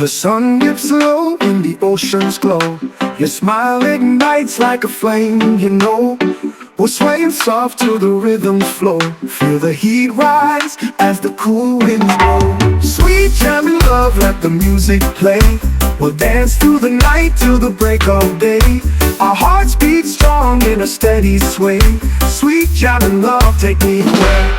The sun dips low when the oceans glow. Your smile ignites like a flame, you know. We're swaying soft to the rhythm's flow. Feel the heat rise as the cool winds blow. Sweet jamming love, let the music play. We'll dance through the night till the break of day. Our hearts beat strong in a steady sway. Sweet jamming love, take me away.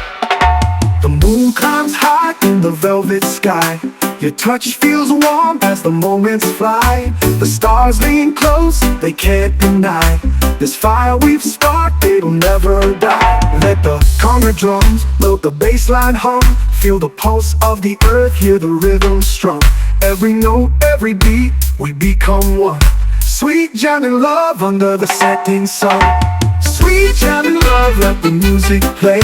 The moon climbs high in the velvet sky. Your touch feels warm as the moments fly. The stars lean close, they can't deny. This fire we've sparked, it'll never die. Let the conga drums load the bass line hum. Feel the pulse of the earth, hear the rhythm strum. Every note, every beat, we become one. Sweet jamming love under the setting sun. Sweet jamming love, let the music play.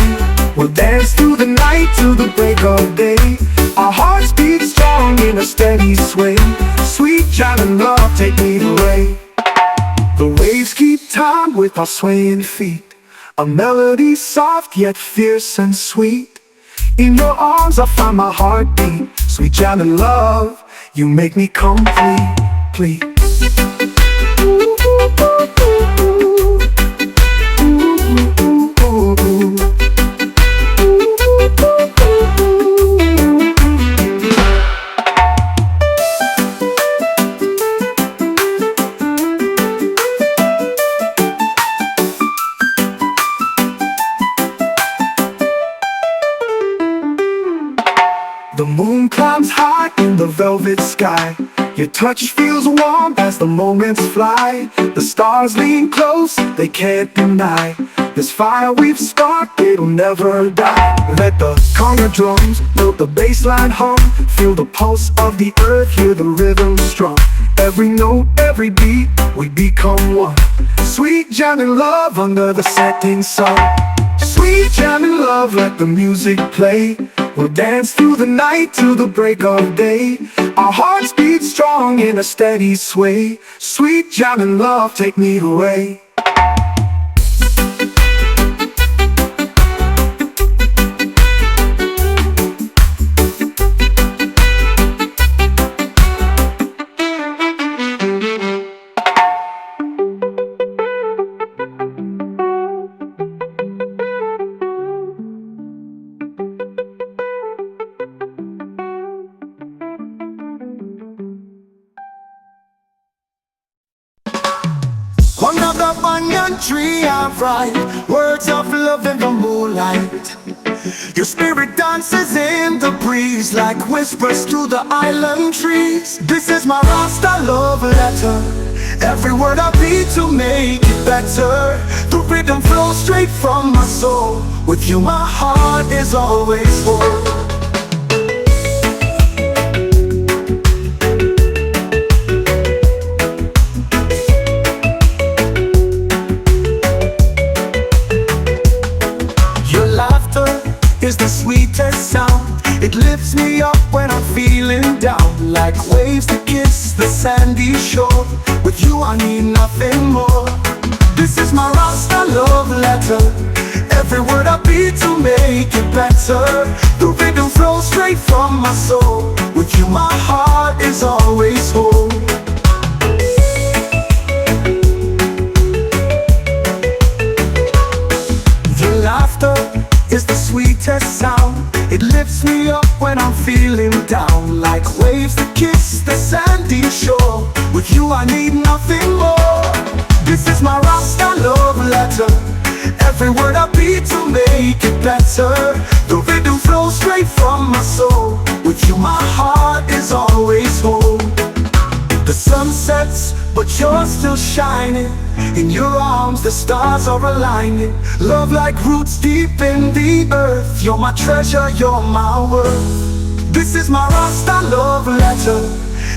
We'll dance through the night till the break of day. Our hearts beat strong in a steady sway. Sweet jamming love, take me away. The waves keep time with our swaying feet. A melody soft yet fierce and sweet. In your arms I find my heartbeat. Sweet jamming love, you make me complete. The moon climbs high in the velvet sky. Your touch feels warm as the moments fly. The stars lean close, they can't deny. This fire we've sparked, it'll never die. Let the conga drums build the bass line hum. Feel the pulse of the earth, hear the rhythm strum. Every note, every beat, we become one. Sweet jamming love under the setting sun. Sweet jamming love, let the music play. We'll dance through the night till the break of day. Our hearts beat strong in a steady sway. Sweet jamming love, take me away. Another banyan tree I write words of love in the moonlight. Your spirit dances in the breeze like whispers through the island trees. This is my Rasta love letter. Every word I beat to make it better. The rhythm flows straight from my soul. With you my heart is always whole. Is the sweetest sound. It lifts me up when I'm feeling down. Like waves that kiss the sandy shore. With you I need nothing more. This is my Rasta love letter. Every word I beat to make it better. The rhythm flows straight from my soul. With you my heart is always whole. Your laughter is the sweetest sound. It lifts me up when I'm feeling down. Like waves that kiss the sandy shore. With you I need nothing more. This is my Rasta love letter. Every word I beat to make it better. The rhythm flows straight from my soul. With you my heart is always whole. The sun sets, but you're still shining. In your arms the stars are aligning. Love like roots deep in the earth. You're my treasure, you're my worth. This is my Rasta love letter.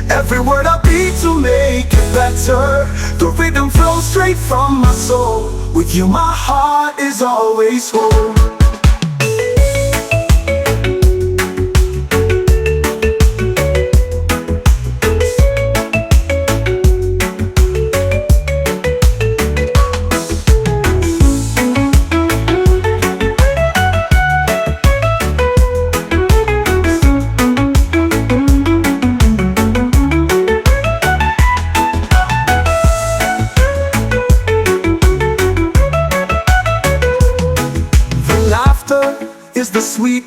Every word I beat to make it better. The rhythm flows straight from my soul. With you my heart is always whole.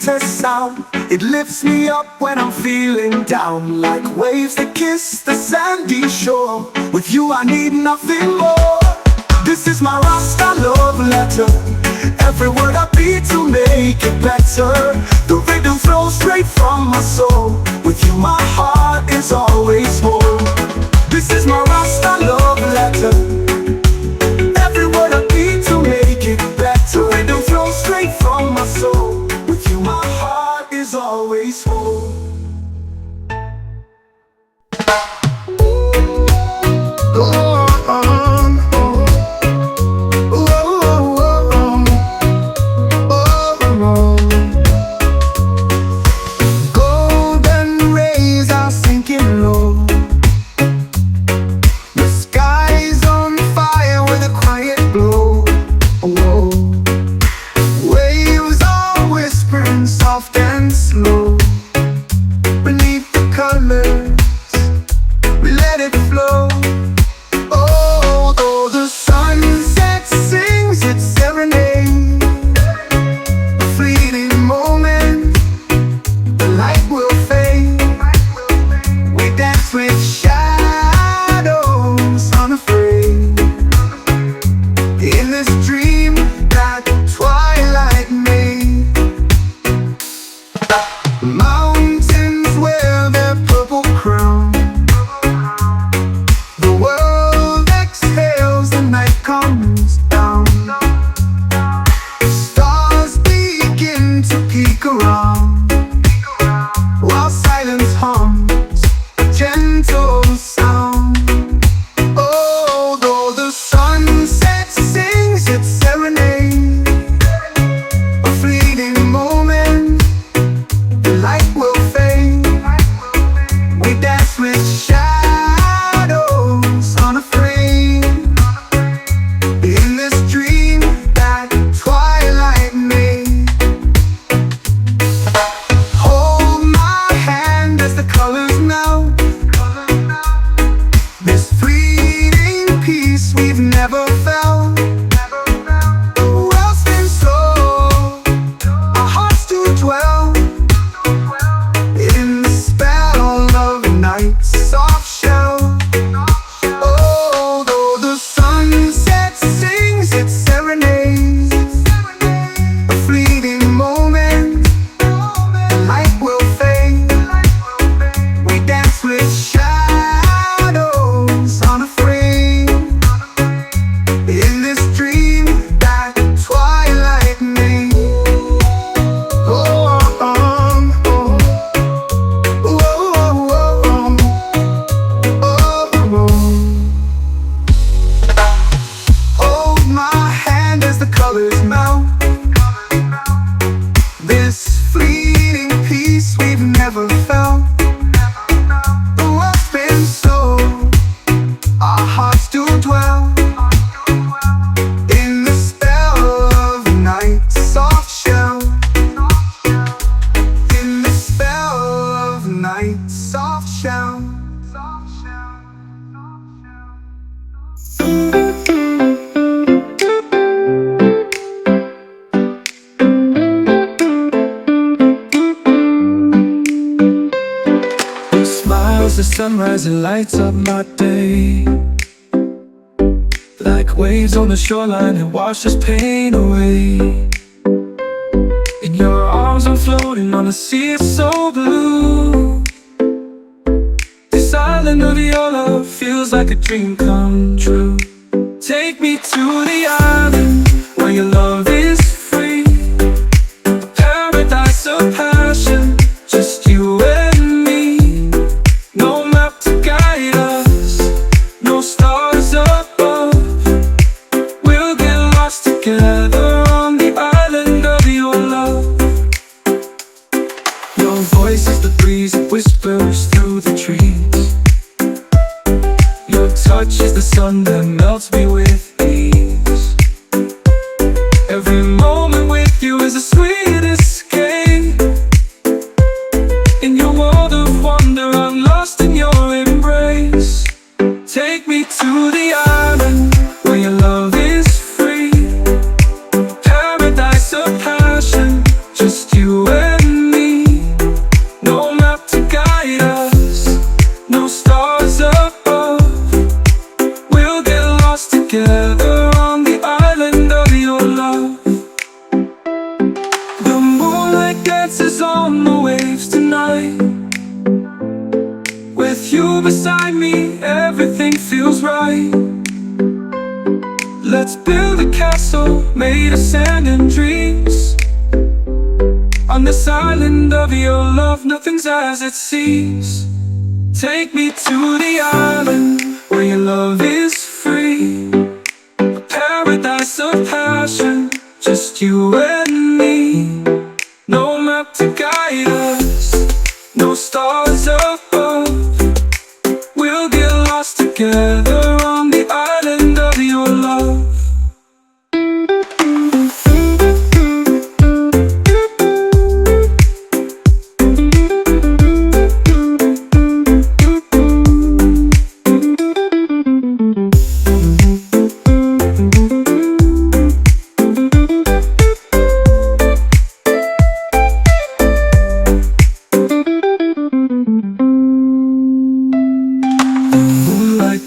sweetest sound. It lifts me up when I'm feeling down, like waves that kiss the sandy shore. With you I need nothing more. This is my Rasta love letter. Every word I beat to make it better. The rhythm flows straight from my soul. With you my heart is always whole. This is my Rasta love letter. Every word I beat to make it better. The rhythm flows straight from my soul. With you my heart is always whole. The sunrise, it lights up my day. Like waves on the shoreline, it washes pain away. In your arms I'm floating on a sea so blue. This island of your love feels like a dream come true. Take me to the island where your love is free. A paradise of passion, just you and me. No map to guide us, no stars above. We'll get lost together on the island of your love. Your voice is the breeze that whispers through the trees. Your touch is the sun that melts me with ease. Every moment with you is a sweet escape. In your world of wonder, I'm lost in your embrace. Take me to the island where your love is free. Paradise of passion, just you and me. together on the island of your love. The moonlight dances on the waves tonight. With you beside me, everything feels right. Let's build a castle made of sand and dreams. On this island of your love, nothing's as it seems. Take me to the island where your love is free. A paradise of passion, just you and me. No map to guide us, no stars above. We'll get lost together on the island of your love.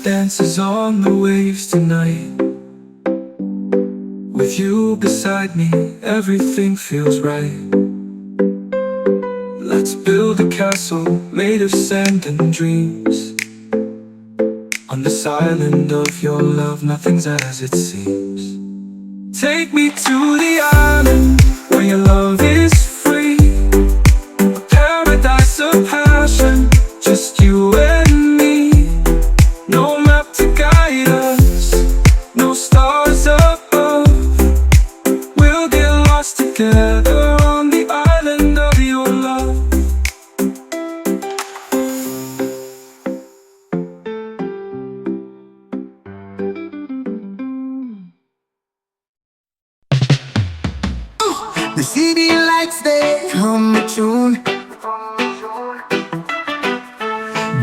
Dances on the waves tonight. With you beside me, everything feels right. Let's build a castle made of sand and dreams. On this island of your love, nothing's as it seems. Take me to the island where your love is free. A paradise of passion, just you and me. No map to guide us, no stars above. We'll get lost together on the island of your love. The city lights, they hum a tune,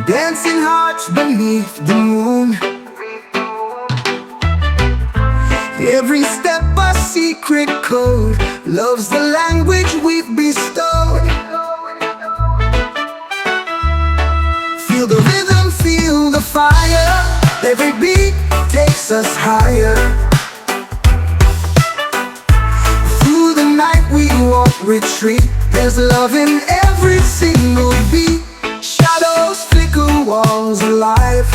dancing hearts beneath the moon. Every step a secret code, love's the language we've bestowed. Feel the rhythm, feel the fire. Every beat takes us higher. Through the night we won't retreat. There's love in every single beat. Shadows flicker, walls alive.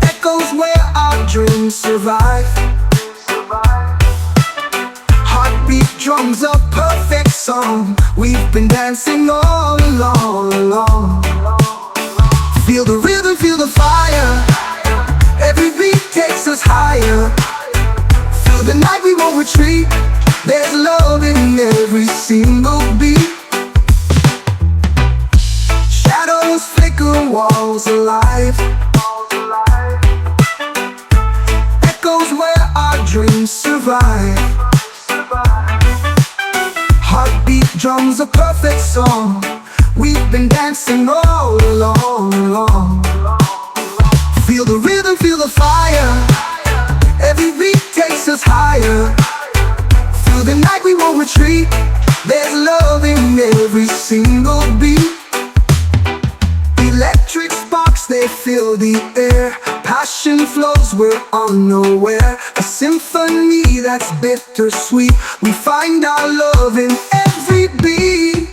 Echoes where our dreams survive. Heartbeat drums a perfect song. We've been dancing all along. Feel the rhythm, feel the fire. Every beat takes us higher. Through the night we won't retreat. There's love in every single beat. Shadows flicker, walls alive. Echoes where our dreams survive. Heartbeat drums a perfect song. We've been dancing all along. Feel the rhythm, feel the fire. Every beat takes us higher. Through the night we won't retreat. There's love in every single beat. Electric sparks, they fill the air. Passion flows, we're unaware. A symphony that's bittersweet. We find our love in every beat.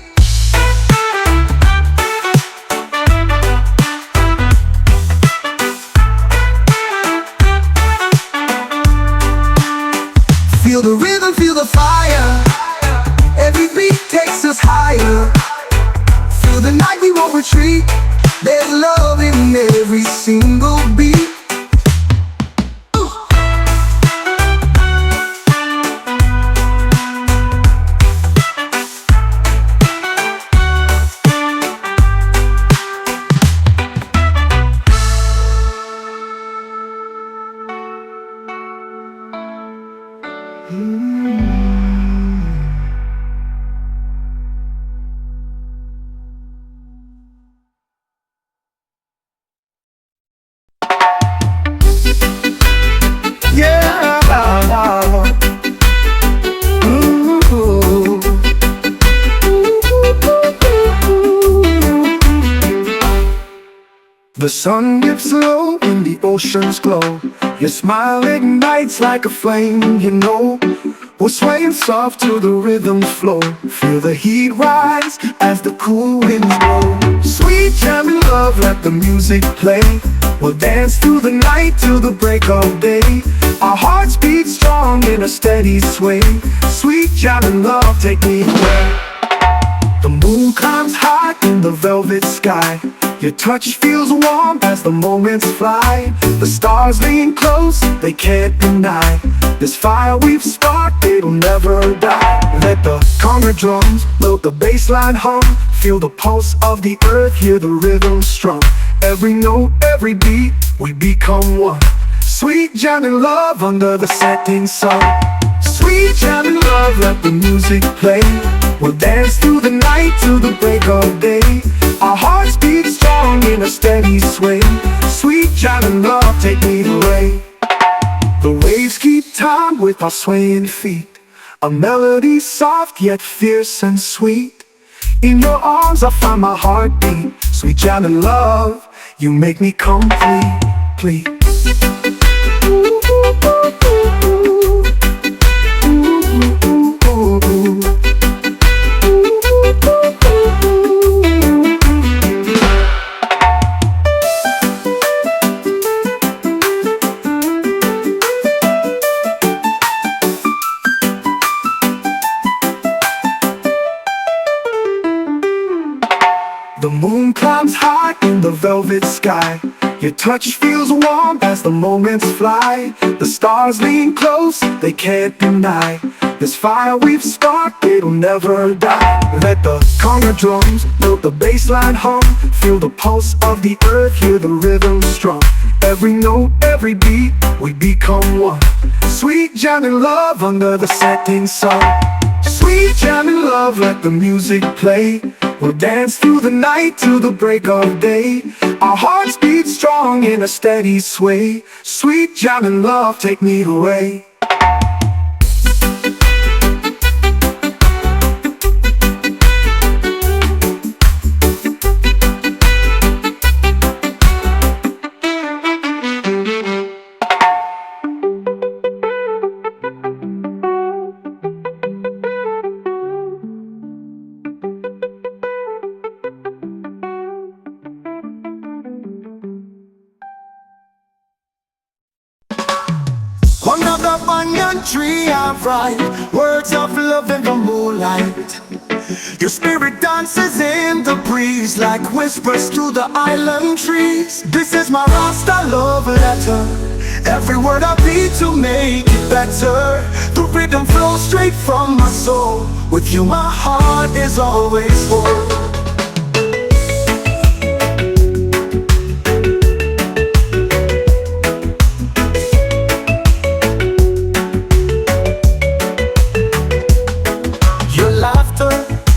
Feel the rhythm, feel the fire. Every beat takes us higher. Through the night we won't retreat. There's love in every single beat. The sun dips low and the oceans glow. Your smile ignites like a flame, you know. We're swaying soft to the rhythm's flow. Feel the heat rise as the cool winds blow. Sweet jamming love, let the music play. We'll dance through the night till the break of day. Our hearts beat strong in a steady sway. Sweet jamming love, take me away. The moon climbs high in the velvet sky. Your touch feels warm as the moments fly. The stars lean close, they can't deny. This fire we've sparked, it'll never die. Let the conga drums load the bass line hum. Feel the pulse of the earth, hear the rhythm strum. Every note, every beat, we become one. Sweet jamming love under the setting sun. Sweet jamming love, let the music play. We'll dance through the night till the break of day. Our hearts beat strong in a steady sway. Sweet jamming love, take me away. The waves keep time with our swaying feet. A melody soft yet fierce and sweet. In your arms I find my heartbeat. Sweet jamming love, you make me complete. The moon climbs high in the velvet sky. Your touch feels warm as the moments fly. The stars lean close, they can't deny. This fire we've sparked, it'll never die. Let the conga drums build the bass line hum. Feel the pulse of the earth, hear the rhythm strum. Every note, every beat, we become one. Sweet jamming love under the setting sun. Sweet jamming love, let the music play. We'll dance through the night till the break of day. Our hearts beat strong in a steady sway. Sweet jamming love, take me away. Another banyan tree I write words of love in the moonlight. Your spirit dances in the breeze like whispers to the island trees. This is my Rasta love letter. Every word I beat to make it better. The rhythm flows straight from my soul. With you my heart is always whole.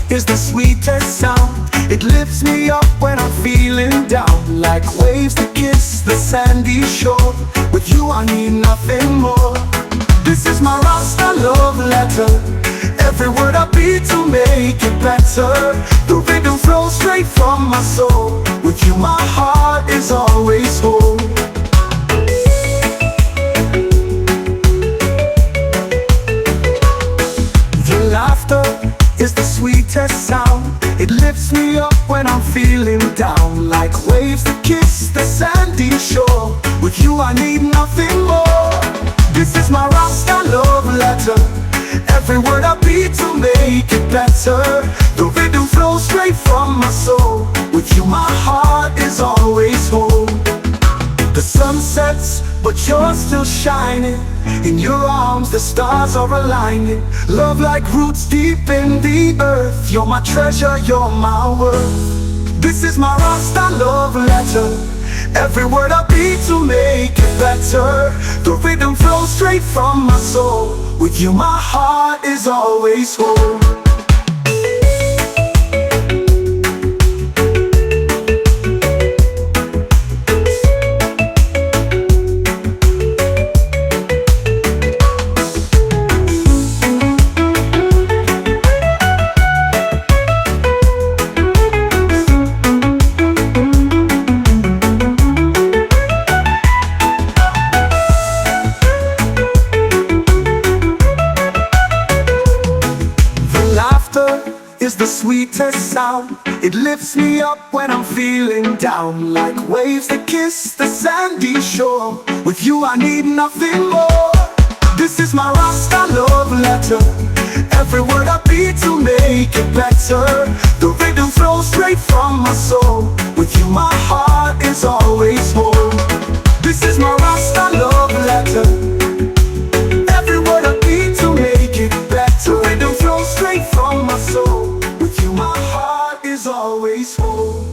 Is the sweetest sound. It lifts me up when I'm feeling down. Like waves that kiss the sandy shore. With you I need nothing more. This is my Rasta love letter. Every word I beat to make it better. The rhythm flows straight from my soul. With you my heart is always whole. Your laughter is the sweetest sound. It lifts me up when I'm feeling down. Like waves that kiss the sandy shore. With you I need nothing more. This is my Rasta love letter. Every word I beat to make it better. The rhythm flows straight from my soul. With you my heart is always whole. The sun sets, but you're still shining. In your arms the stars are aligning. Love like roots deep in the earth. You're my treasure, you're my worth. This is my Rasta love letter. Every word I beat to make it better. The rhythm flows straight from my soul. With you my heart is always whole. sweetest sound. It lifts me up when I'm feeling down, like waves that kiss the sandy shore. With you I need nothing more. This is my Rasta love letter. Every word I beat to make it better. The rhythm flows straight from my soul. With you my heart is always whole. This is my Rasta love letter. Every word I beat to make it better. The rhythm flows straight from my soul. With you my heart is always whole.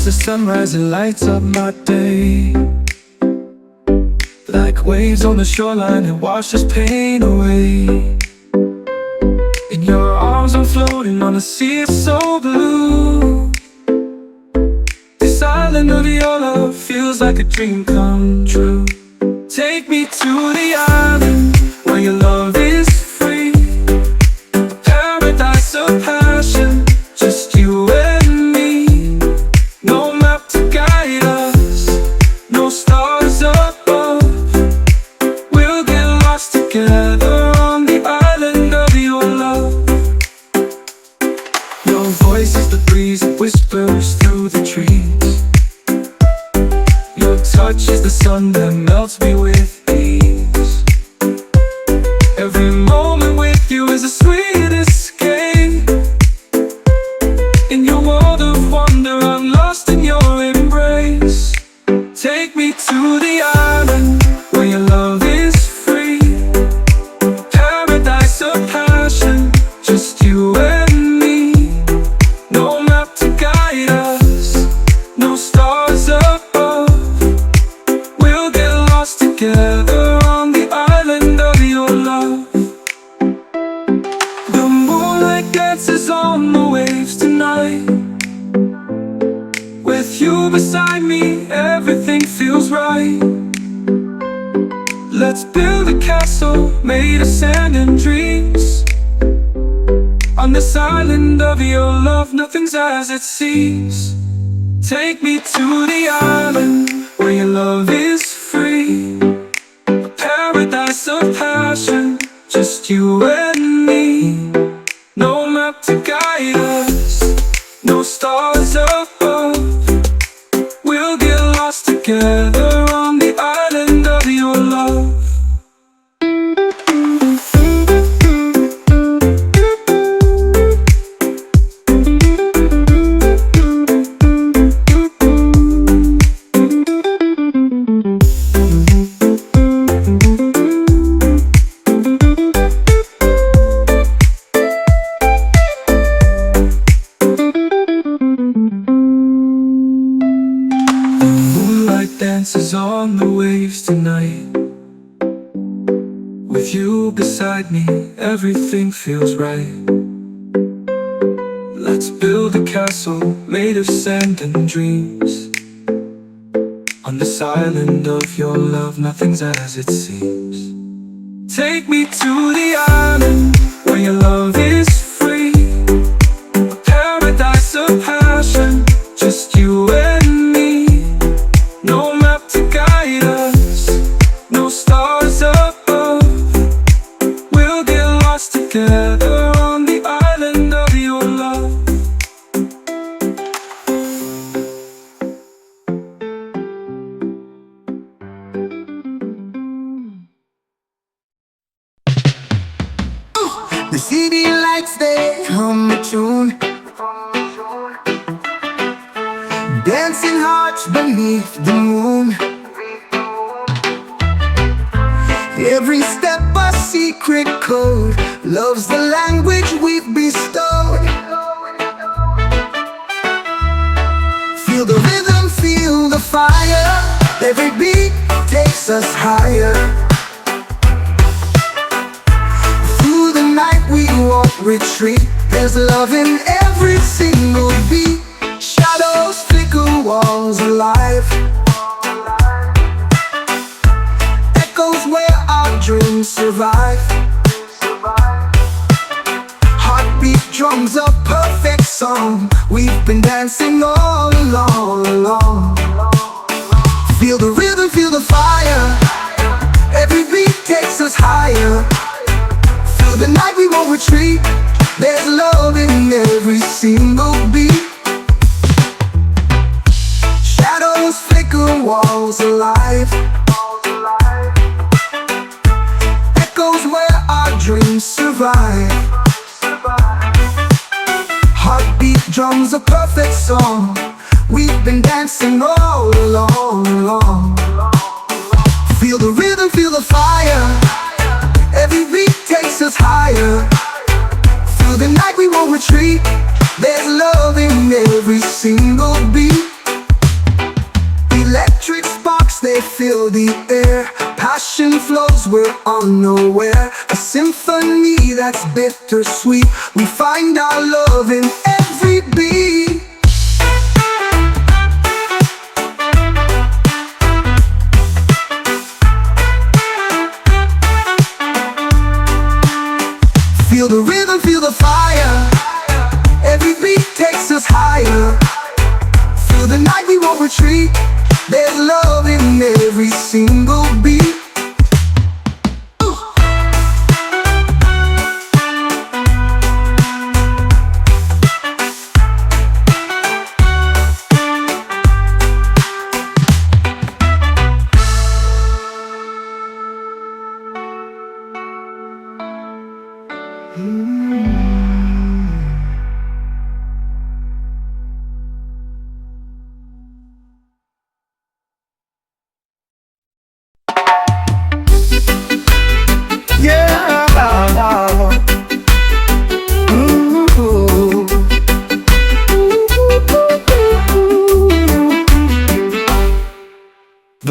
The sunrise, it lights up my day. Like waves on the shoreline, it washes pain away. In your arms I'm floating on a sea so blue. This island of your love feels like a dream come true. Take me to the island where your love is free. A paradise of passion, just you and me. No map to guide us, no stars above. We'll get lost together on the island of your love. Your voice is the breeze that whispers through the trees. Your touch is the sun that melts me with ease. Every moment with you is a sweet escape. In your world of wonder, I'm lost in your embrace. Take me to the island where your love is free. Paradise of passion, just you and With you beside me, everything feels right. Let's build a castle made of sand and dreams. On this island of your love, nothing's as it seems. Take me to the island where your love is free. A paradise of passion, just you and me. No map to guide us, no stars above. We'll get lost together on the island of your love. Dances on the waves tonight. With you beside me, everything feels right. Let's build a castle made of sand and dreams. On this island of your love, nothing's as it seems. Take me to the island where your love is free. A paradise of passion, just you and me. No map to guide us, no stars above. We'll get lost together on the island of your love. The city lights, they hum a tune, dancing hearts beneath the moon. Every step a secret code, love's the language we've bestowed. Feel the rhythm, feel the fire. Every beat takes us higher. Through the night we won't retreat. There's love in every single beat. Shadows flicker, walls alive. Echoes where our dreams survive. Heartbeat drums a perfect song. We've been dancing all along. Feel the rhythm, feel the fire. Every beat takes us higher. Through the night we won't retreat. There's love in every single beat. Shadows flicker, walls alive. Echoes where our dreams survive. Heartbeat drums a perfect song. We've been dancing all along. Feel the rhythm, feel the fire. Every beat takes us higher. Through the night we won't retreat. There's love in every single beat. Electric sparks, they fill the air. Passion flows, we're unaware. A symphony that's bittersweet. We find our love in every beat. Feel the rhythm, feel the fire. Every beat takes us higher. Through the night we won't retreat. There's love in every single beat.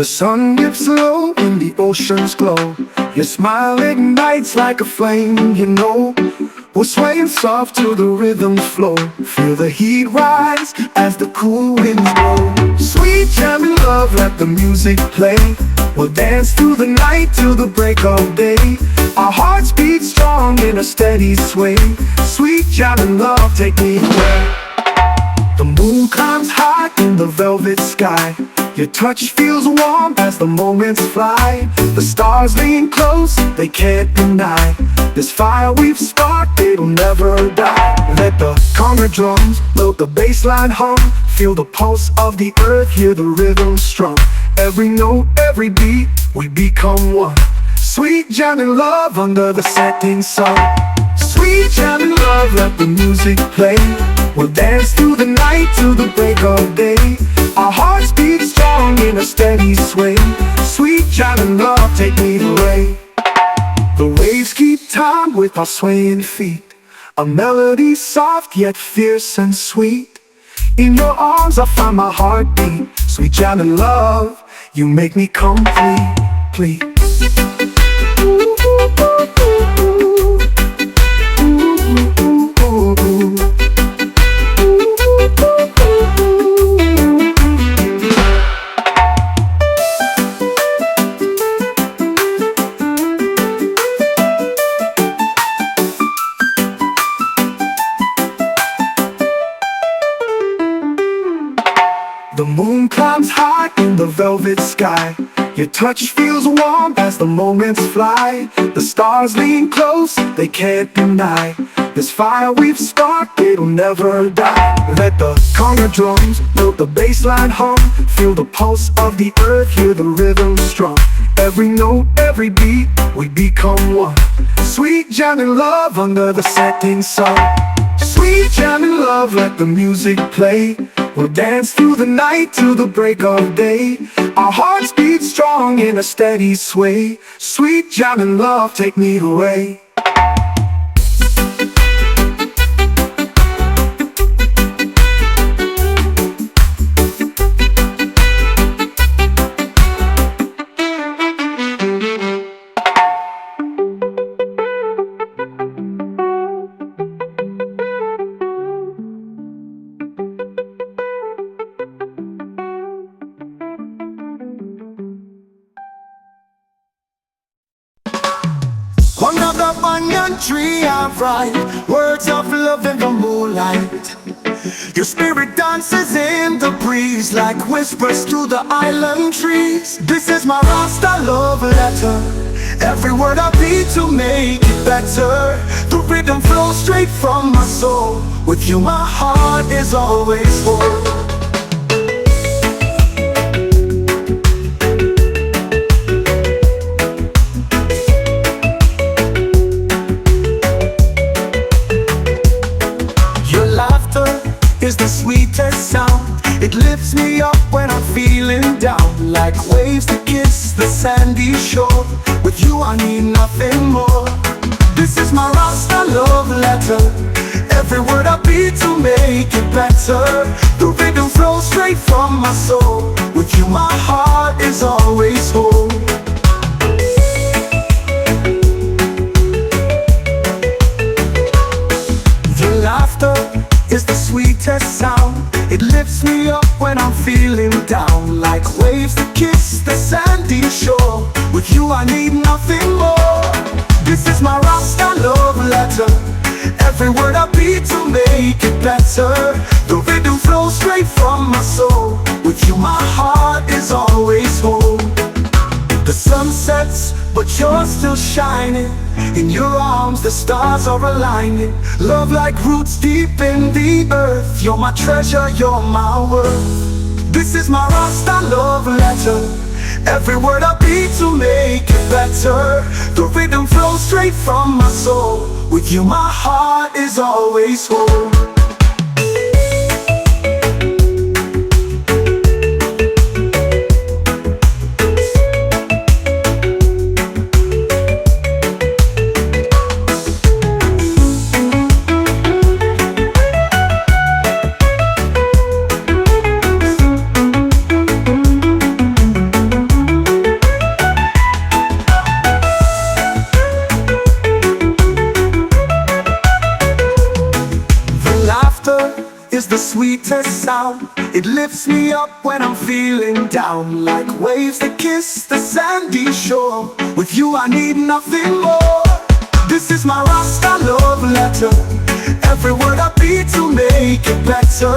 The sun dips low when the oceans glow. Your smile ignites like a flame, you know. We're swaying soft to the rhythm's flow. Feel the heat rise as the cool winds blow. Sweet jamming love, let the music play. We'll dance through the night till the break of day. Our hearts beat strong in a steady sway. Sweet jamming love, take me away. The moon climbs high in the velvet sky. Your touch feels warm as the moments fly. The stars lean close, they can't deny. This fire we've sparked, it'll never die. Let the conga drums load the bass line hum. Feel the pulse of the earth, hear the rhythm strum. Every note, every beat, we become one. Sweet jamming love under the setting sun. Sweet jamming love, let the music play. We'll dance through the night till the break of day. Our hearts beat strong in a steady sway. Sweet jamming love, take me away. The waves keep time with our swaying feet. A melody soft yet fierce and sweet. In your arms I find my heartbeat. Sweet jamming love, you make me complete. The moon climbs high in the velvet sky. Your touch feels warm as the moments fly. The stars lean close, they can't deny. This fire we've sparked, it'll never die. Let the conga drums build the bass line hum. Feel the pulse of the earth, hear the rhythm strum. Every note, every beat, we become one. Sweet jamming love under the setting sun. Sweet jamming love, let the music play. We'll dance through the night till the break of day. Our hearts beat strong in a steady sway. Sweet jamming love, take me away. Another banyan tree I write words of love in the moonlight. Your spirit dances in the breeze like whispers through the island trees. This is my Rasta love letter. Every word I beat to make it better. The rhythm flows straight from my soul. With you my heart is always full. Is the sweetest sound. It lifts me up when I'm feeling down. Like waves that kiss the sandy shore. With you I need nothing more. This is my Rasta love letter. Every word I beat to make it better. The rhythm flows straight from my soul. With you my heart is always whole. Your laughter is the sweetest sound. It lifts me up when I'm feeling down. Like waves that kiss the sandy shore. With you I need nothing more. This is my Rasta love letter. Every word I beat to make it better. The rhythm flows straight from my soul. With you my heart is always whole. The sun sets, but you're still shining. In your arms the stars are aligning. Love like roots deep in the earth. You're my treasure, you're my worth. This is my Rasta love letter. Every word I beat to make it better. The rhythm flows straight from my soul. With you my heart is always whole. sound. It lifts me up when I'm feeling down, like waves that kiss the sandy shore. With you I need nothing more. This is my Rasta love letter. Every word I beat to make it better.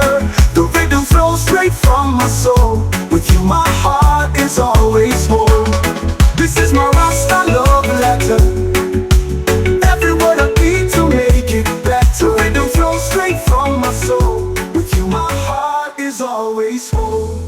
The rhythm flows straight from my soul. With you my heart is always whole. This is my Rasta love letter. Every word I beat to make it better. The rhythm flows straight from my soul. With you my heart is always whole.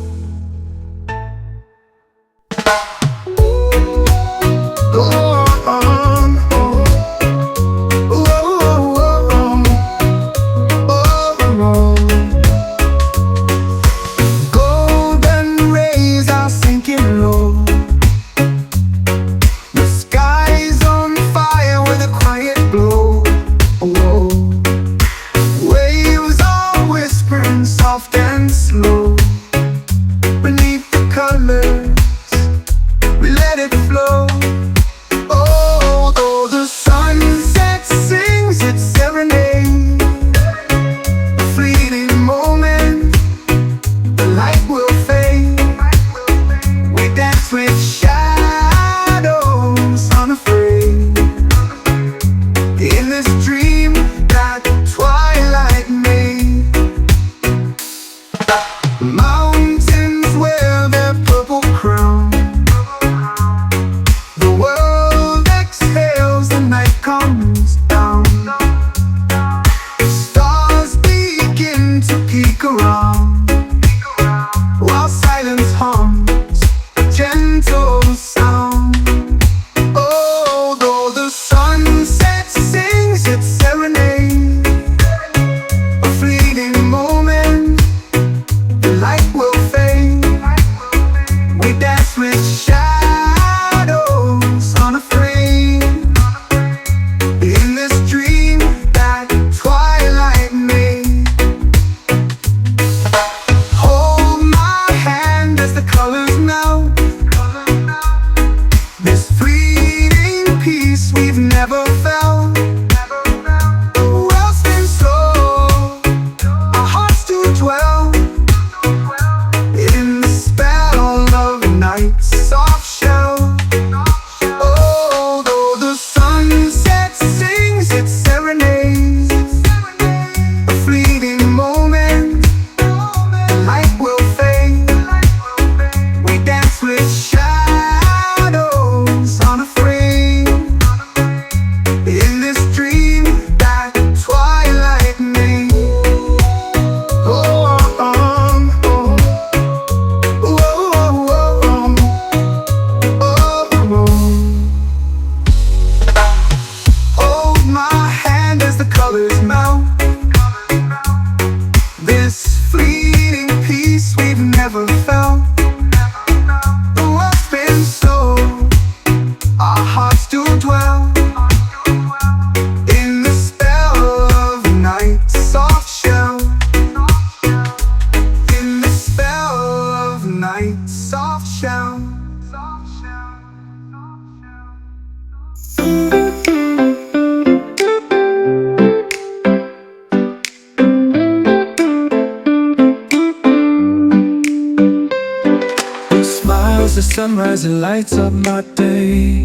The sunrise, it lights up my day.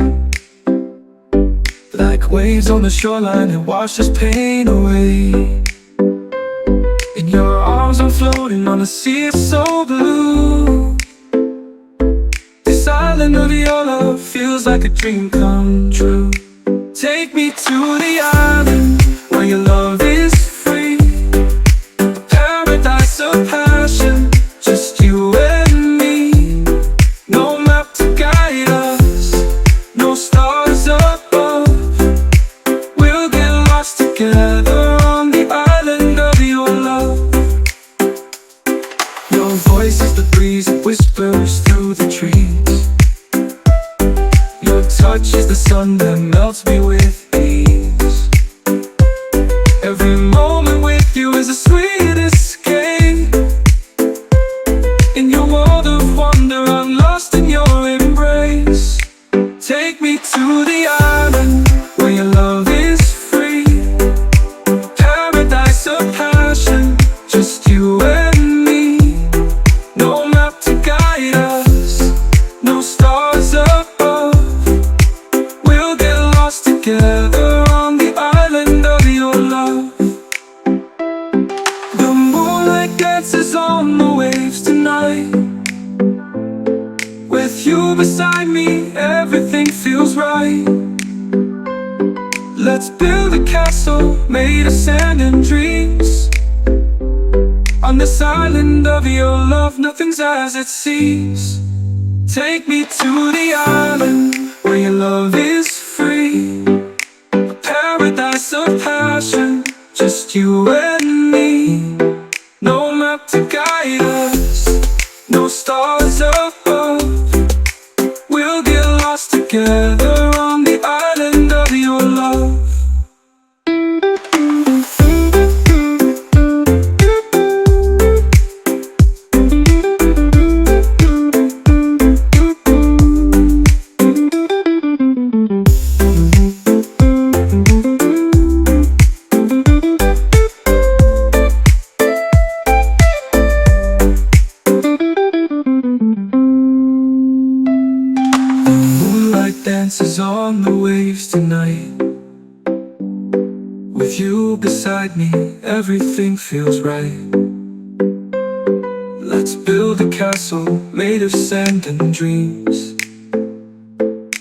Like waves on the shoreline, it washes pain away. In your arms I'm floating on a sea of so blue. This island of your love feels like a dream come true. Take me to the island where your love is free. A paradise of passion, just you and me. No map to guide us, no stars above. We'll get lost together on the island of your love. Your voice is the breeze that whispers through the trees. Your touch is the sun that melts me with ease. Every moment with you is a sweet escape. In your world of wonder, I'm lost in your embrace. Take me to the island where your love is free. Paradise of passion, just you and me. you beside me, everything feels right. Let's build a castle made of sand and dreams. On this island of your love, nothing's as it seems. Take me to the island where your love is free. A paradise of passion, just you and me. No map to guide us, no stars above. We'll get lost together on the island of your love. Dances on the waves tonight. With you beside me, everything feels right. Let's build a castle made of sand and dreams.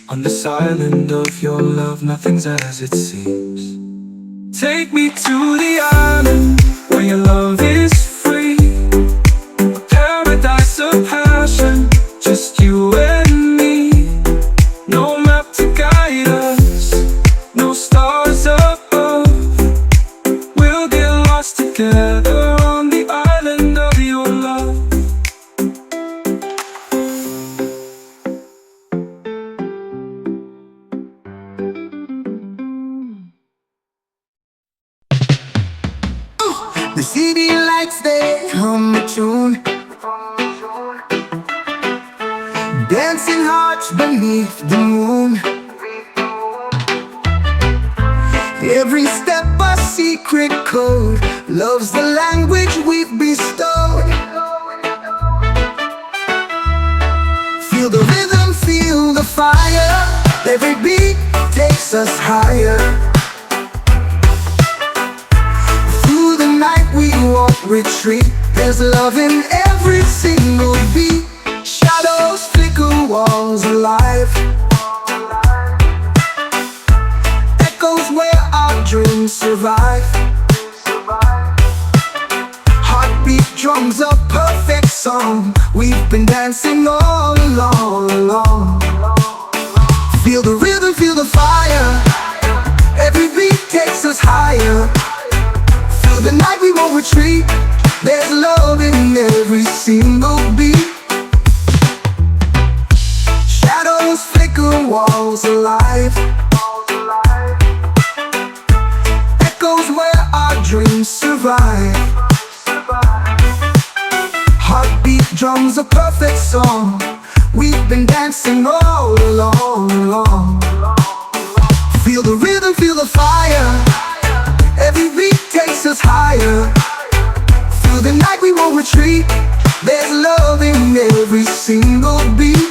On this island of your love, nothing's as it seems. Take me to the island where your love is free. A paradise of passion, just you and me. No map to guide us, no stars above. We'll get lost together on the island of your love. The city lights, they hum a tune, dancing hearts beneath the moon. Every step a secret code, love's the language we've bestowed. Feel the rhythm, feel the fire. Every beat takes us higher. Through the night we won't retreat. There's love in every single beat. Shadows flicker, walls alive. Echoes where our dreams survive. Heartbeat drums a perfect song. We've been dancing all along. Feel the rhythm, feel the fire. Every beat takes us higher. Through the night we won't retreat. There's love in every single beat. Shadows flicker, walls alive. Echoes where our dreams survive. Heartbeat drums a perfect song. We've been dancing all along. Feel the rhythm, feel the fire. Every beat takes us higher. Through the night we won't retreat. There's love in every single beat.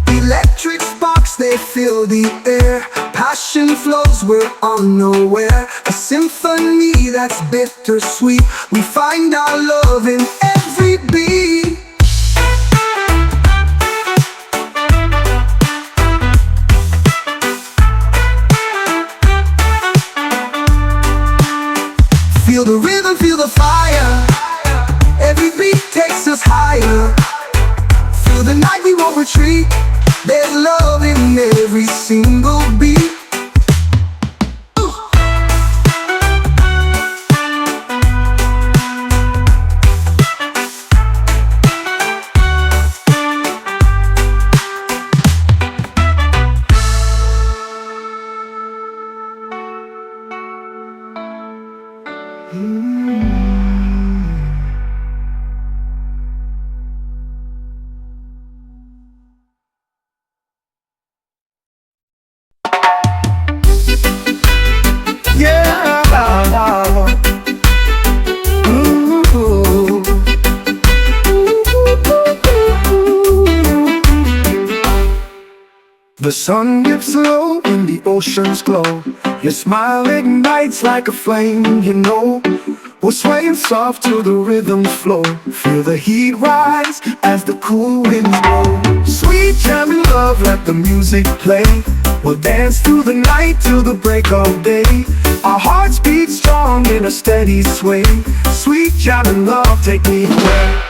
Electric sparks, they fill the air. Passion flows, we're unaware. A symphony that's bittersweet. We find our love in every beat. Feel the rhythm, feel the fire. Every beat takes us higher. Through the night we won't retreat. There's love in every single beat. The sun dips low when the oceans glow. Your smile ignites like a flame, you know. We're swaying soft to the rhythm's flow. Feel the heat rise as the cool winds blow. Sweet jamming love, let the music play. We'll dance through the night till the break of day. Our hearts beat strong in a steady sway. Sweet jamming love, take me away.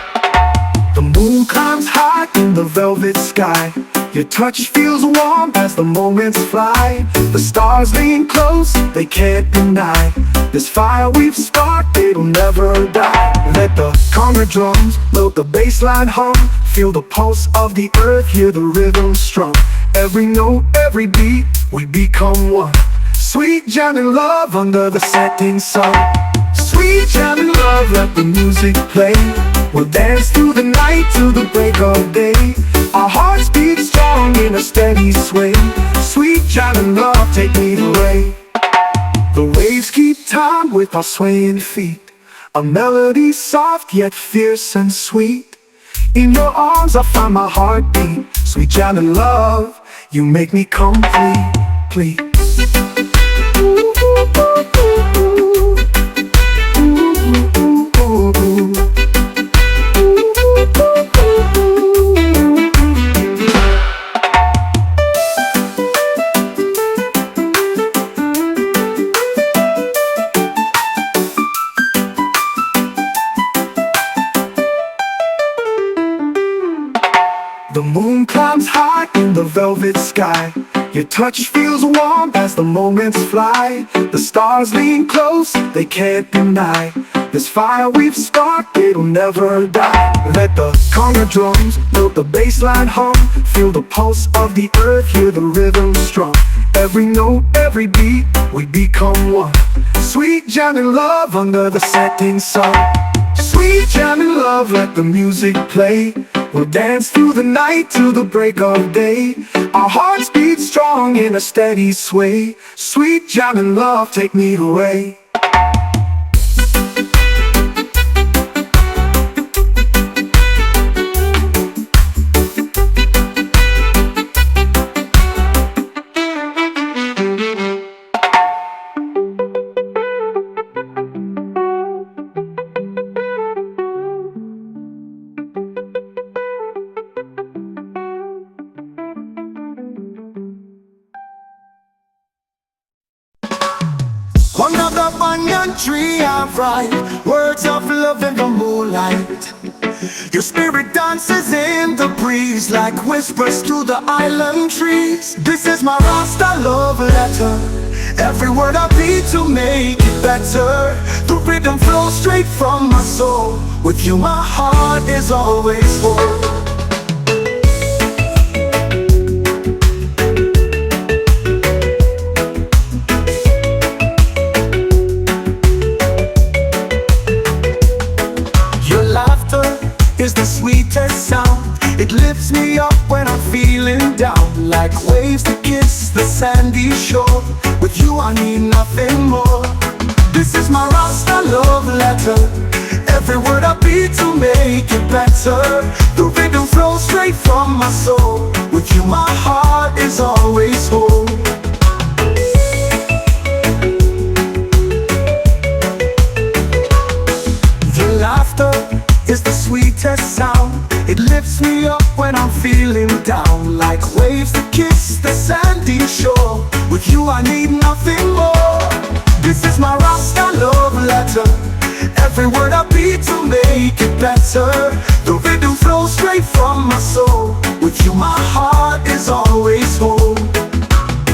The moon climbs high in the velvet sky. Your touch feels warm as the moments fly. The stars lean close, they can't deny. This fire we've sparked, it'll never die. Let the conga drums load the bass line hum. Feel the pulse of the earth, hear the rhythm strum. Every note, every beat, we become one. Sweet jamming love under the setting sun. Sweet jamming love, let the music play. We'll dance through the night till the break of day. Our hearts beat strong in a steady sway. Sweet jamming love, take me away. The waves keep time with our swaying feet. A melody soft yet fierce and sweet. In your arms I find my heartbeat. Sweet jamming love, you make me complete. The moon climbs high in the velvet sky. Your touch feels warm as the moments fly. The stars lean close, they can't deny. This fire we've sparked, it'll never die. Let the conga drums build the bass line hum. Feel the pulse of the earth, hear the rhythm strum. Every note, every beat, we become one. Sweet jamming love under the setting sun. Sweet jamming love, let the music play. We'll dance through the night till the break of day. Our hearts beat strong in a steady sway. Sweet jamming love, take me away. Another banyan tree I write words of love in the moonlight. Your spirit dances in the breeze like whispers through the island trees. This is my Rasta love letter. Every word I beat to make it better. The rhythm flows straight from my soul. With you my heart is always whole. Is the sweetest sound. It lifts me up when I'm feeling down. Like waves that kiss the sandy shore. With you I need nothing more. This is my Rasta love letter. Every word I beat to make it better. The rhythm flows straight from my soul. With you my heart is always whole. Your laughter is the sweetest sound. It lifts me up when I'm feeling down. Like waves that kiss the sandy shore. With you I need nothing more. This is my Rasta love letter. Every word I beat to make it better. The rhythm flows straight from my soul. With you my heart is always whole.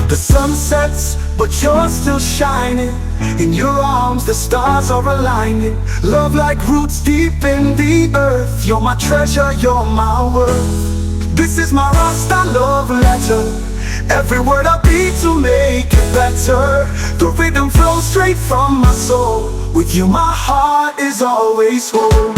The sun sets, but you're still shining. In your arms the stars are aligning. Love like roots deep in the earth. You're my treasure, you're my worth. This is my Rasta love letter. Every word I beat to make it better. The rhythm flows straight from my soul. With you my heart is always whole.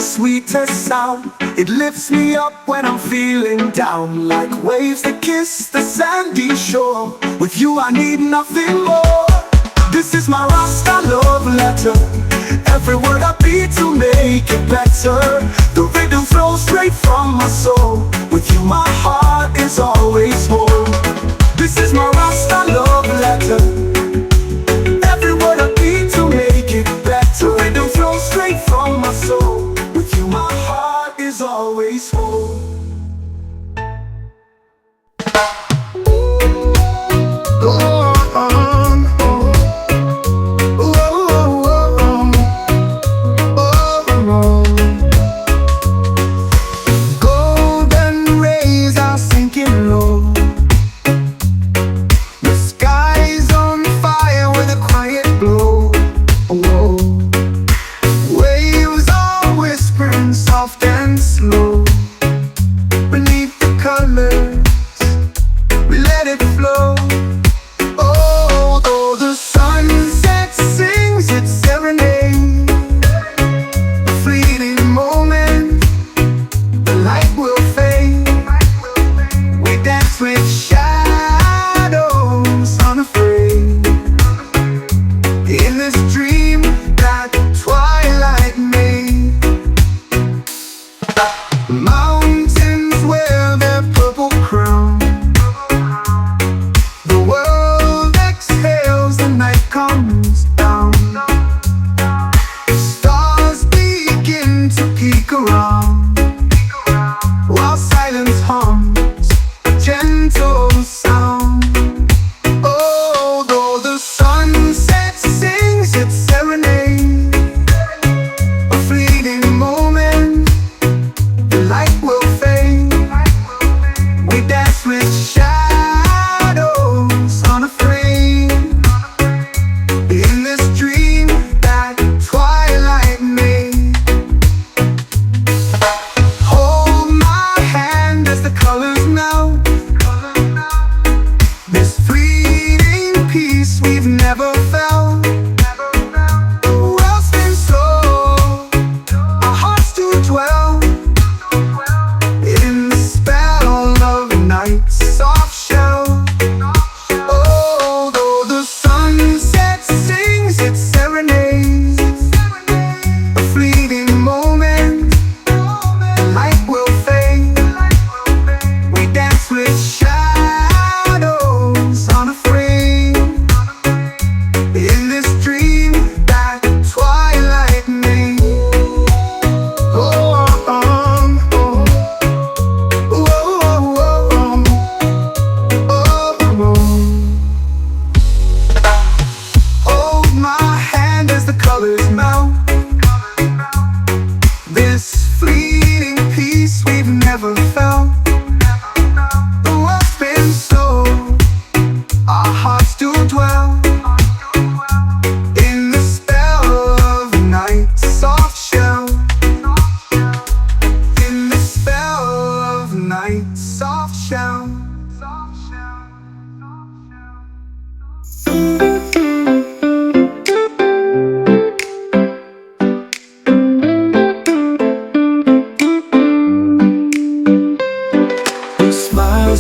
sweetest sound. It lifts me up when I'm feeling down, like waves that kiss the sandy shore. With you I need nothing more. This is my Rasta love letter. Every word I beat to make it better. The rhythm flows straight from my soul. With you my heart is always whole. This is my Rasta love letter. Every word I beat to make it better. The rhythm flows straight from my soul. With you my heart is always whole.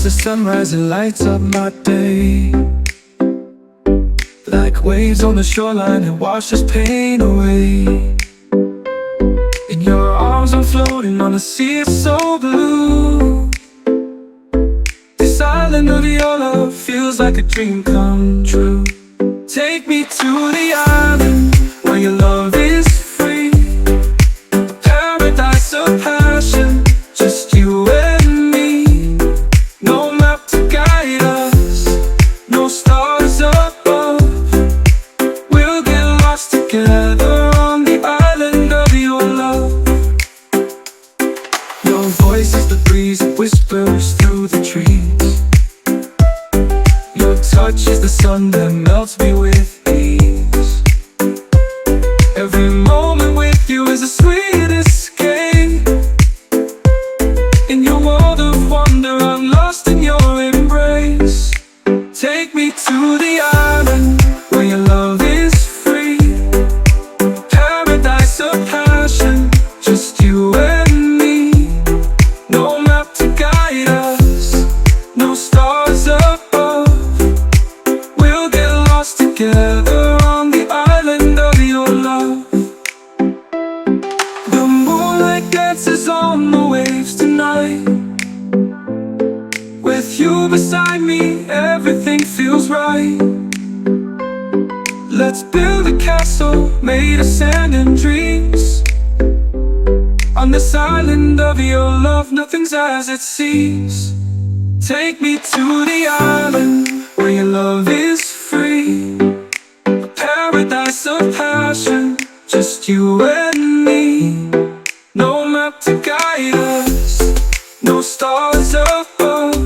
The sunrise, it lights up my day. Like waves on the shoreline, it washes pain away. In your arms I'm floating on a sea so blue. This island of your love feels like a dream come true. Take me to the island where your love is free. A paradise of passion, just you and me. No map to guide us, no stars above. We'll get lost together on the island of your love. Your voice is the breeze that whispers through the trees. Your touch is the sun that melts me with ease. Every moment with you is a sweet escape. In your world of wonder, I'm lost in your embrace. Take me to the island where your love is free. Paradise of passion, just you dances on the waves tonight. With you beside me, everything feels right. Let's build a castle made of sand and dreams. On this island of your love, nothing's as it seems. Take me to the island where your love is free. A paradise of passion, just you and me. No map to guide us, no stars above.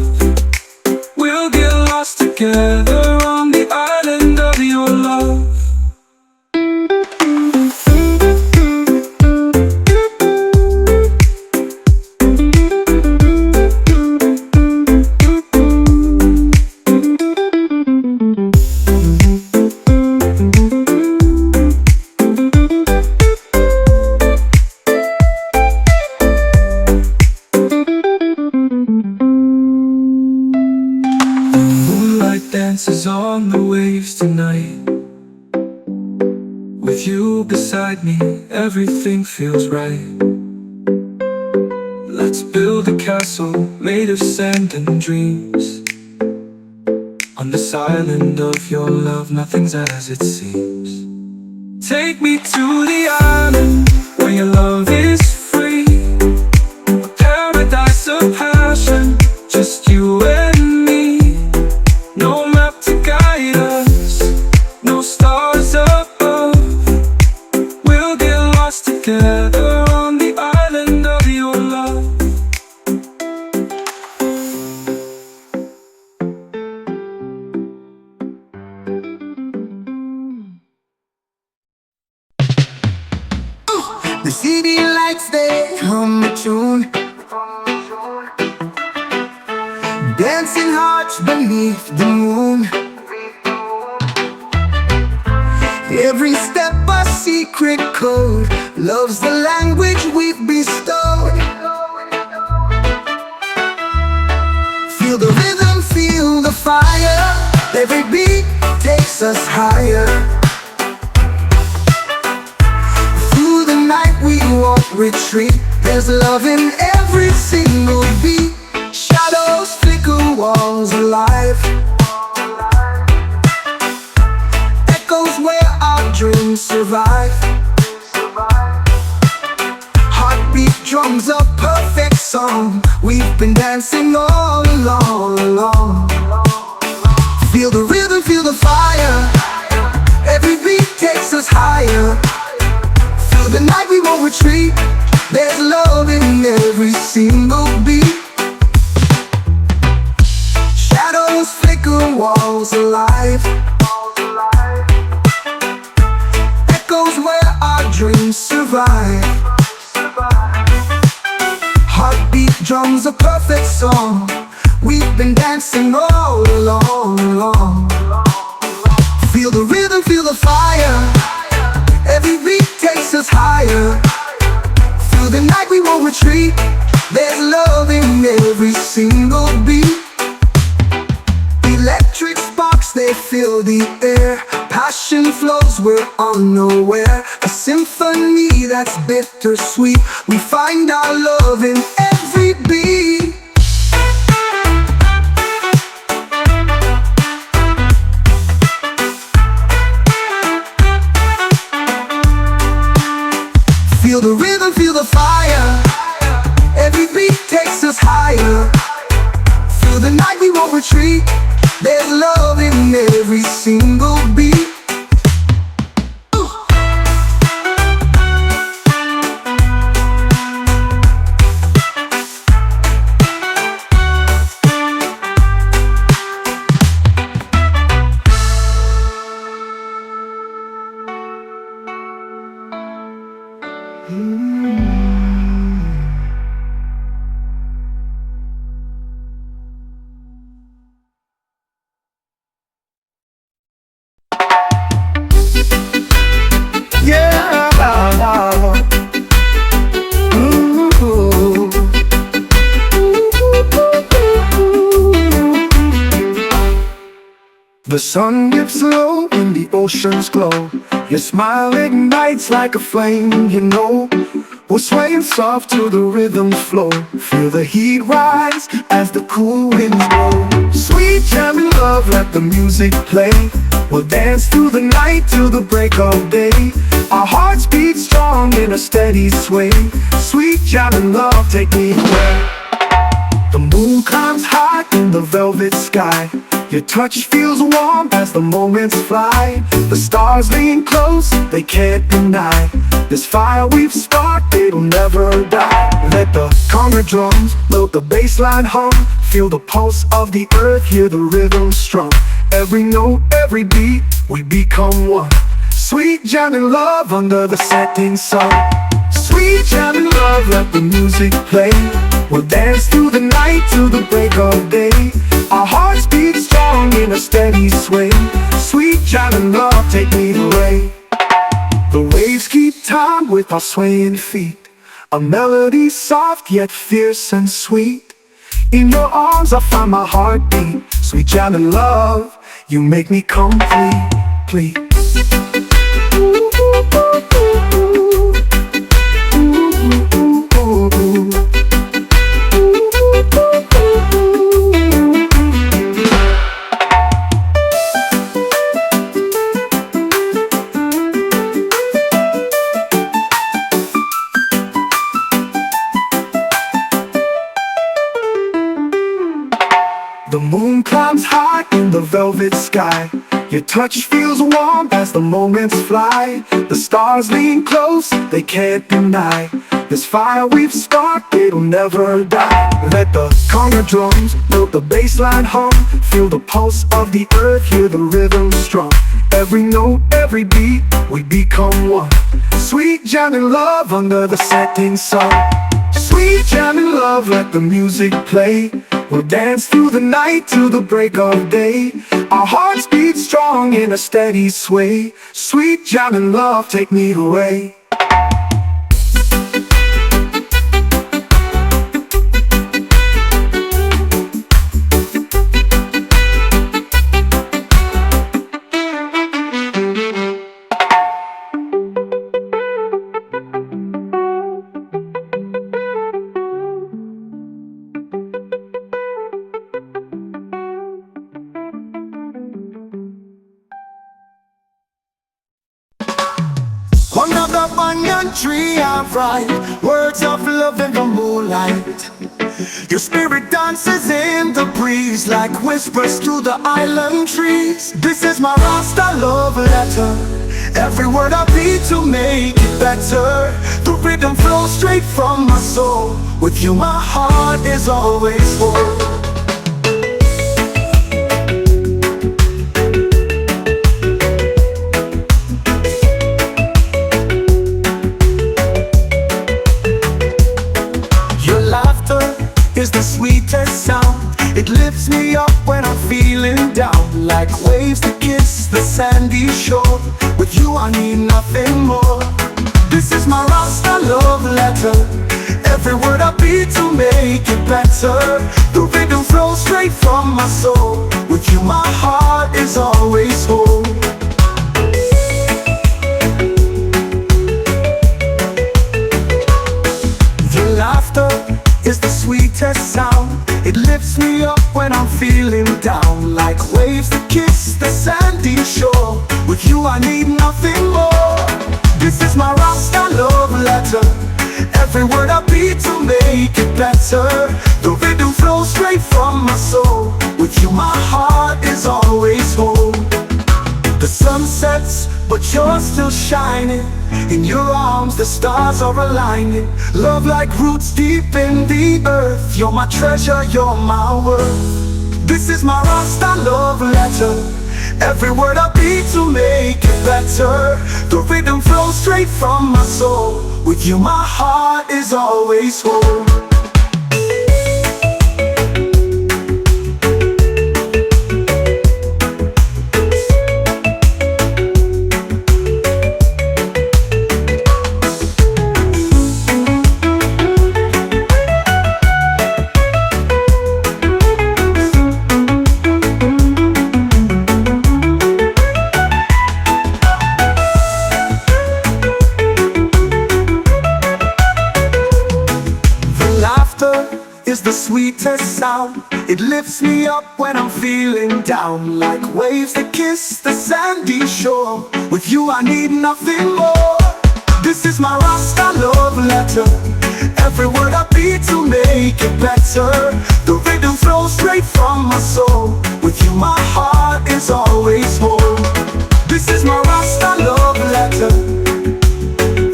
We'll get lost together on the island of your love. Dances on the waves tonight. With you beside me, everything feels right. Let's build a castle made of sand and dreams. On this island of your love, nothing's as it seems. Take me to the island where your love is free. A paradise of passion, just you and me. No map to guide us, no stars above. We'll get lost together on the island of your love. The city lights, they hum a tune, dancing hearts beneath the moon. Every step a secret code, love's the language we've bestowed. Feel the rhythm, feel the fire. Every beat takes us higher. Through the night we won't retreat. There's love in every single beat. Shadows flicker, walls alive. Echoes where our dreams survive. Heartbeat drums a perfect song. We've been dancing all along. Feel the rhythm, feel the fire. Every beat takes us higher. Through the night we won't retreat. There's love in every single beat. Shadows flicker, walls alive. Echoes where our dreams survive. Heartbeat drums a perfect song. We've been dancing all along. Feel the rhythm, feel the fire. Every beat takes us higher. Through the night we won't retreat. There's love in every single beat. Electric sparks, they fill the air. Passion flows, we're unaware. A symphony that's bittersweet. We find our love in every beat. Feel the rhythm, feel the fire. Every beat takes us higher. Through the night we won't retreat. There's love in every single beat. The sun dips low and the oceans glow. Your smile ignites like a flame, you know We're swaying soft to the rhythm's flow. Feel the heat rise as the cool winds blow. Sweet jamming love, let the music play. We'll dance through the night till the break of day. Our hearts beat strong in a steady sway. Sweet jamming love, take me away. The moon climbs high in the velvet sky. Your touch feels warm as the moments fly. The stars lean close, they can't deny. This fire we've sparked, it'll never die. Let the conga drums load the bass line hum. Feel the pulse of the earth, hear the rhythm strum. Every note, every beat, we become one. Sweet jamming love under the setting sun. Sweet jamming love, let the music play. We'll dance through the night till the break of day. Our hearts beat strong in a steady sway. Sweet jamming love, take me away. The waves keep time with our swaying feet. A melody soft yet fierce and sweet. In your arms I find my heartbeat. Sweet jamming love, you make me complete. The moon climbs high in the velvet sky. Your touch feels warm as the moments fly. The stars lean close, they can't deny. This fire we've sparked, it'll never die. Let the conga drums build the bass line hum. Feel the pulse of the earth, hear the rhythm strum. Every note, every beat, we become one. Sweet jamming love under the setting sun. Sweet jamming love, let the music play. We'll dance through the night till the break of day. Our hearts beat strong in a steady sway. Sweet jamming love, take me away. Under the banyan tree I write words of love in the moonlight. Your spirit dances in the breeze like whispers through the island trees. This is my Rasta love letter. Every word I beat to make it better. The rhythm flows straight from my soul. With you my heart is always whole. Is the sweetest sound. It lifts me up when I'm feeling down. Like waves that kiss the sandy shore. With you I need nothing more. This is my Rasta love letter. Every word I beat to make it better. The rhythm flows straight from my soul. With you my heart is always whole. Your laughter is the sweetest sound. It lifts me up when I'm feeling down. Like waves that kiss the sandy shore. With you I need nothing more. This is my Rasta love letter. Every word I beat to make it better. The rhythm flows straight from my soul. With you my heart is always whole. The sun sets, but you're still shining. In your arms the stars are aligning. Love like roots deep in the earth. You're my treasure, you're my worth. This is my Rasta love letter. Every word I beat to make it better. The rhythm flows straight from my soul. With you my heart is always whole. is the sweetest sound. It lifts me up when I'm feeling down, like waves that kiss the sandy shore. With you I need nothing more. This is my Rasta love letter. Every word I beat to make it better. The rhythm flows straight from my soul. With you my heart is always whole. This is my Rasta love letter.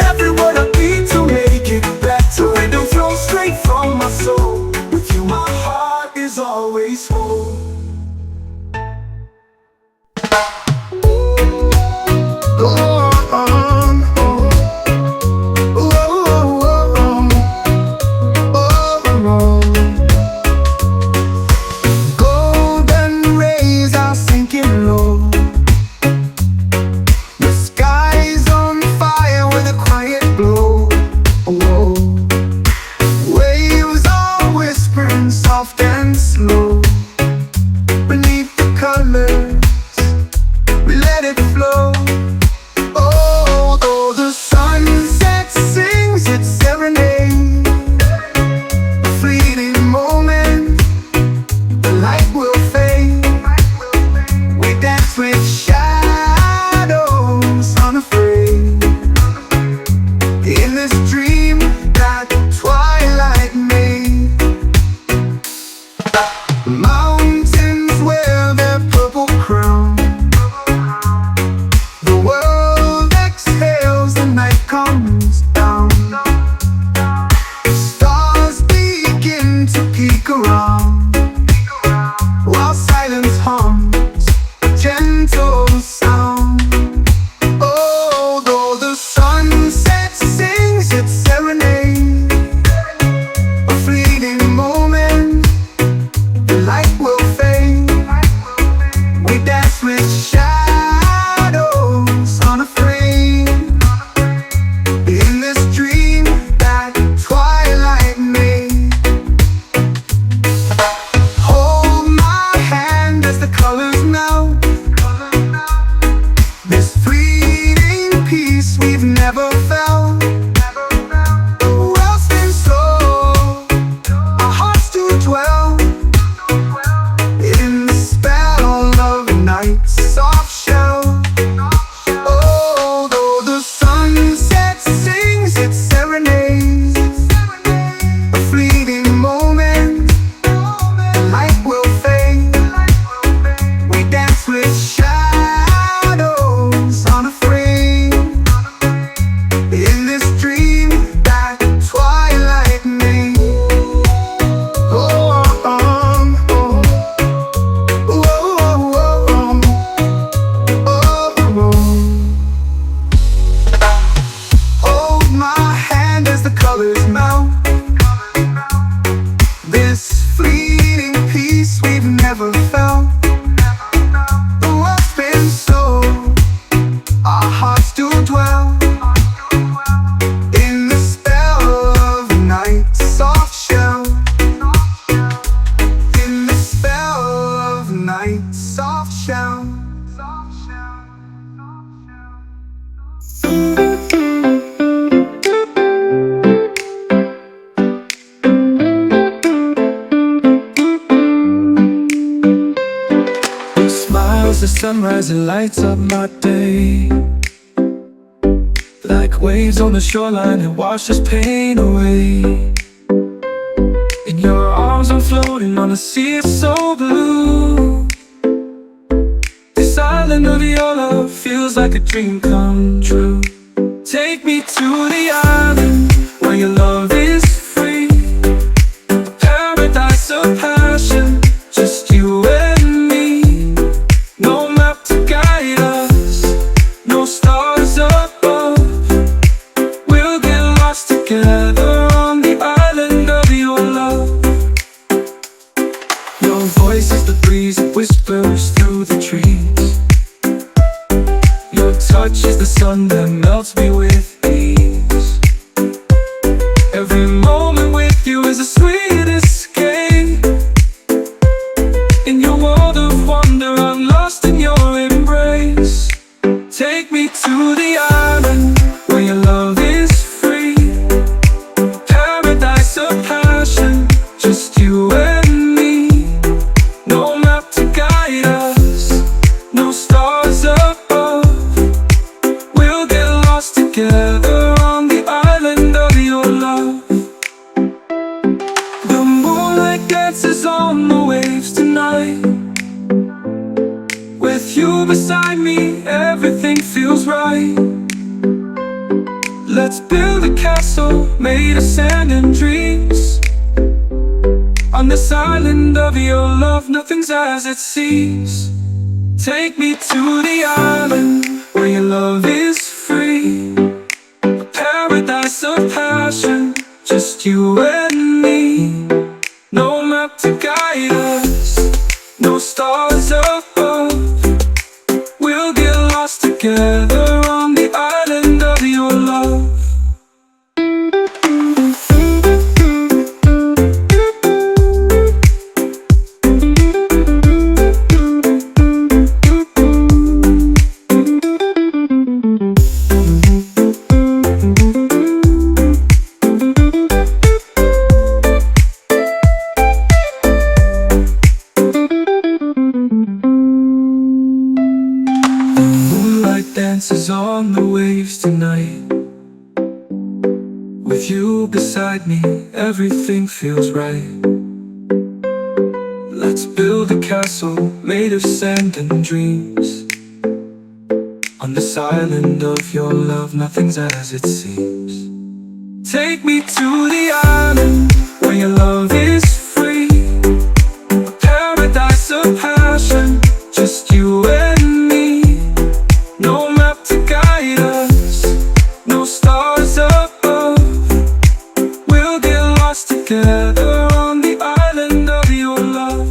Every word I beat to make it better. The rhythm flows straight from my soul. With you my heart is always whole. The sunrise, it lights up my day. Like waves on the shoreline, it washes pain away. In your arms I'm floating on a sea so blue. This island of your love feels like a dream come true. Take me to the island where your love is free. A paradise of passion, just you and me. No map to guide us, no stars above. We'll get lost together on the island of your love. Your voice is the breeze that whispers through the trees. Your touch is the sun that melts me with ease. Every moment with you is a sweet escape. In your world of wonder, I'm lost in your embrace. Take me to the island where your love is free. Paradise of passion, just dances on the waves tonight. With you beside me, everything feels right. Let's build a castle made of sand and dreams. On this island of your love, nothing's as it seems. Take me to the island where your love is free. A paradise of passion, just you and me. No map to guide us, no stars above. We'll get lost together on the island of your love. Dances on the waves tonight. With you beside me, everything feels right. Let's build a castle made of sand and dreams. On this island of your love, nothing's as it seems. Take me to the island where your love is free. A paradise of passion, just you and me. No map to guide us, no stars above. We'll get lost together on the island of your love.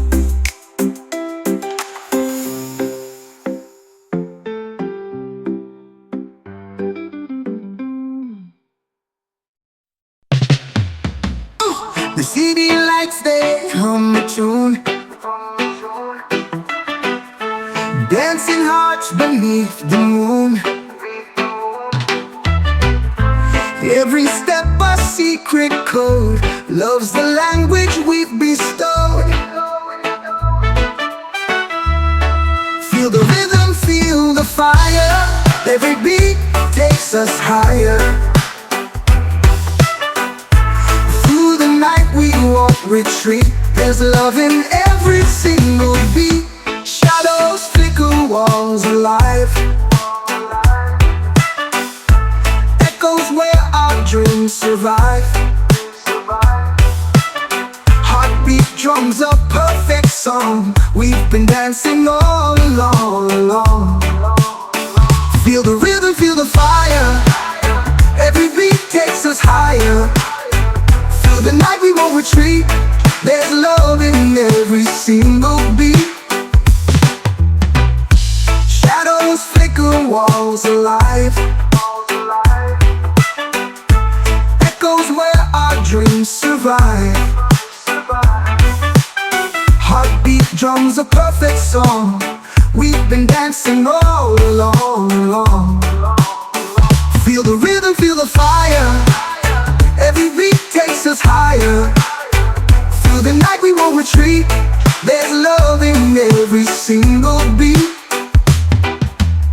The city lights, they hum a tune, dancing hearts beneath the moon. Every step a secret code, love's the language we've bestowed. Feel the rhythm, feel the fire. Every beat takes us higher. Through the night we won't retreat. There's love in every single beat. Shadows flicker, walls alive. Echoes where our dreams survive. Heartbeat drums a perfect song. We've been dancing all along. Feel the rhythm, feel the fire. Every beat takes us higher. Through the night we won't retreat. There's love in every single beat. Shadows flicker, walls alive. Echoes where our dreams survive. Heartbeat drums a perfect song. We've been dancing all along. Feel the rhythm, feel the fire. Every beat takes us higher. Through the night we won't retreat. There's love in every single beat.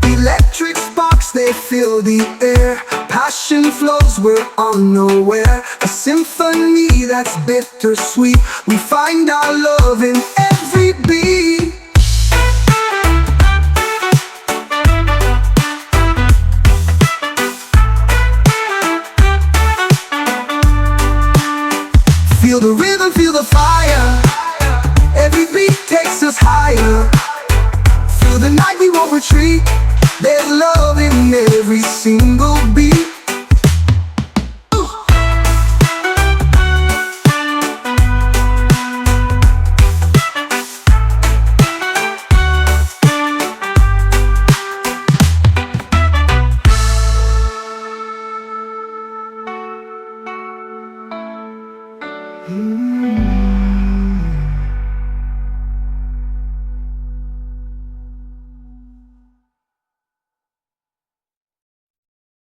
Electric sparks, they fill the air. Passion flows, we're unaware. A symphony that's bittersweet. We find our love in every beat. Feel the rhythm, feel the fire. Every beat takes us higher. Through the night we won't retreat. There's love in every single beat.